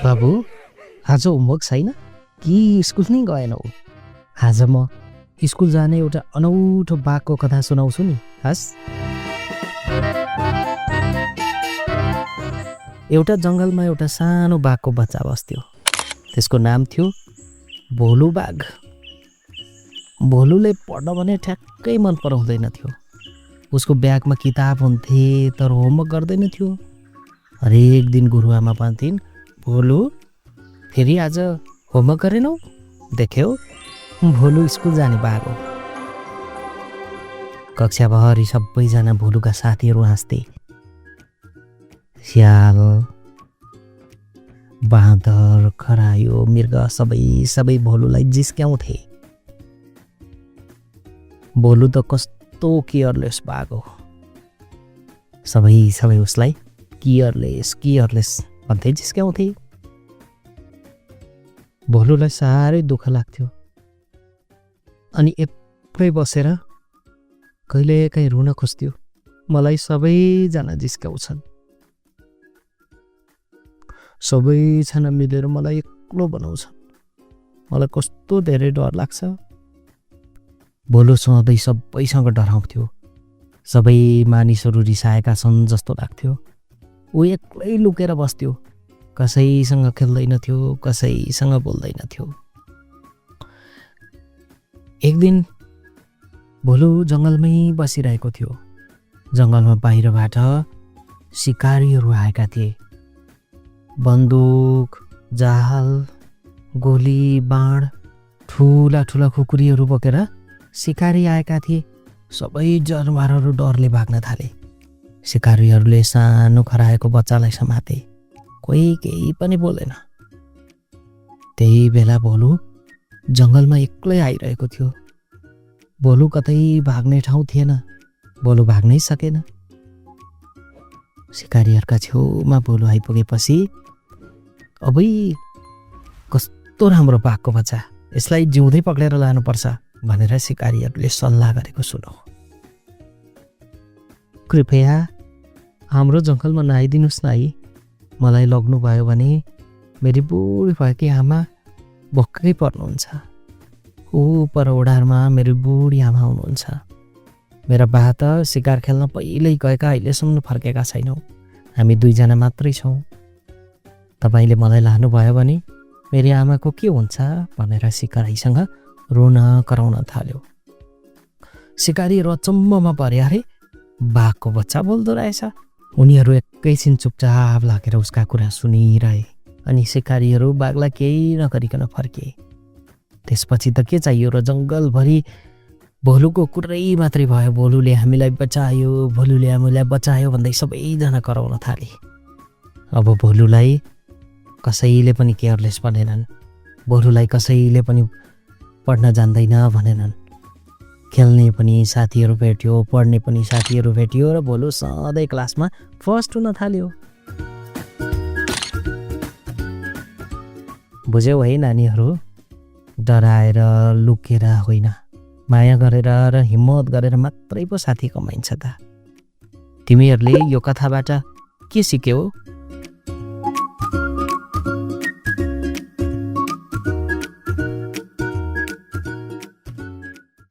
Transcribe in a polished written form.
बाबु आज होमवर्क छैन कि स्कुल नै गएनौ? आज म स्कुल जाने एउटा अनौठो बाघको कथा सुनाउँछु नि। हस्, एउटा जङ्गलमा एउटा सानो बाघको बच्चा बस्थ्यो। त्यसको नाम थियो भोलु बाघ। भोलुले पढ्न भने ठ्याक्कै मन पराउँदैन थियो। उसको ब्यागमा किताब हुन्थे तर होमवर्क गर्दैन थियो। हरेक दिन गुरुआमा भन्थिन्, भोलु फेरि आज होमवर्क गरेनौ? देख्यौ, भोलु स्कुल जाने बाघ हो। कक्षाभरि सबैजना भोलुका साथीहरू हाँस्थे। स्याल, बाँदर, खरायो, मृग सबै भोलुलाई जिस्क्याउँथे। भोलु त कस्तो केयरलेस बाघ हो। सबै उसलाई केयरलेस भन्दै जिस्क्याउँथे। भोलुलाई साह्रै दुःख लाग्थ्यो अनि एक्लै बसेर कहिलेकाहीँ रुन खोज्थ्यो। मलाई सबैजना जिस्क्याउँछन्, सबैजना मिलेर मलाई एक्लो बनाउँछन्। मलाई कस्तो धेरै डर लाग्छ। भोलु सधैँ सबैसँग डराउँथ्यो। सबै मानिसहरू रिसाएका छन् जस्तो लाग्थ्यो। ऊ एक्लै लुकेर बस्थ्यो। कसैसँग खेल्दैनथ्यो, कसैसँग बोल्दैनथ्यो। एक दिन भोलु जङ्गलमै बसिरहेको थियो। जङ्गलमा बाहिरबाट सिकारीहरू आएका थिए। बन्दुक, जाल, गोली, बाण, ठुला खुकुरीहरू बोकेर सिकारी आएका थिए। सबै जनावरहरू डरले भाग्न थाले। सिकारीहरूले सानो खराएको बच्चालाई समाते। कोही केही पनि बोलेन। त्यही बेला भोलु जङ्गलमा एक्लै आइरहेको थियो। भोलु कतै भाग्ने ठाउँ थिएन। भोलु भाग्नै सकेन। सिकारीहरूका छेउमा भोलु आइपुगेपछि, अबै कस्तो राम्रो बाघको बच्चा, यसलाई जिउँदै पक्रेर लानुपर्छ भनेर सिकारीहरूले सल्लाह गरेको सुनौ। कृपया हाम्रो जङ्गलमा नआइदिनुहोस् न है। मलाई लग्नुभयो भने मेरी बुढी भएकी आमा भक्कै पर्नुहुन्छ। ऊ पर ओडारमा मेरो बुढी आमा हुनुहुन्छ। मेरा बा त सिकार खेल्न पहिल्यै गएका, अहिलेसम्म फर्केका छैनौँ। हामी दुईजना मात्रै छौँ। तपाईँले मलाई लानुभयो भने मेरी आमाको के हुन्छ भनेर सिकारीसँग रोन कराउन थाल्यो। सिकारीहरू अचम्ममा परे, अरे बाघको बच्चा बोल्दो रहेछ। उनीहरू एकैछिन चुपचाप लागेर उसका कुरा सुनिरहे। अनि सिकारीहरू बाघलाई केही नगरिकन फर्के। त्यसपछि त के चाहियो र, जङ्गलभरि भोलुको कुरै मात्रै भयो। भोलुले हामीलाई बचायो, भोलुले हामीलाई बचायो भन्दै सबैजना कराउन थाले। अब भोलुलाई कसैले पनि केयरलेस भनेनन्। भोलुलाई कसैले पनि पढ्न जान्दैन भनेनन्। खेल्ने पनि साथीहरू भेट्यो, पढ्ने पनि साथीहरू भेट्यो र भोलु सधैँ क्लासमा फर्स्ट हुन थाल्यो। बुझ्यौ है नानीहरू, डराएर लुकेर होइन, माया गरेर र हिम्मत गरेर मात्रै पो साथी कमाइन्छ त। तिमीहरूले यो कथाबाट के सिक्यौ?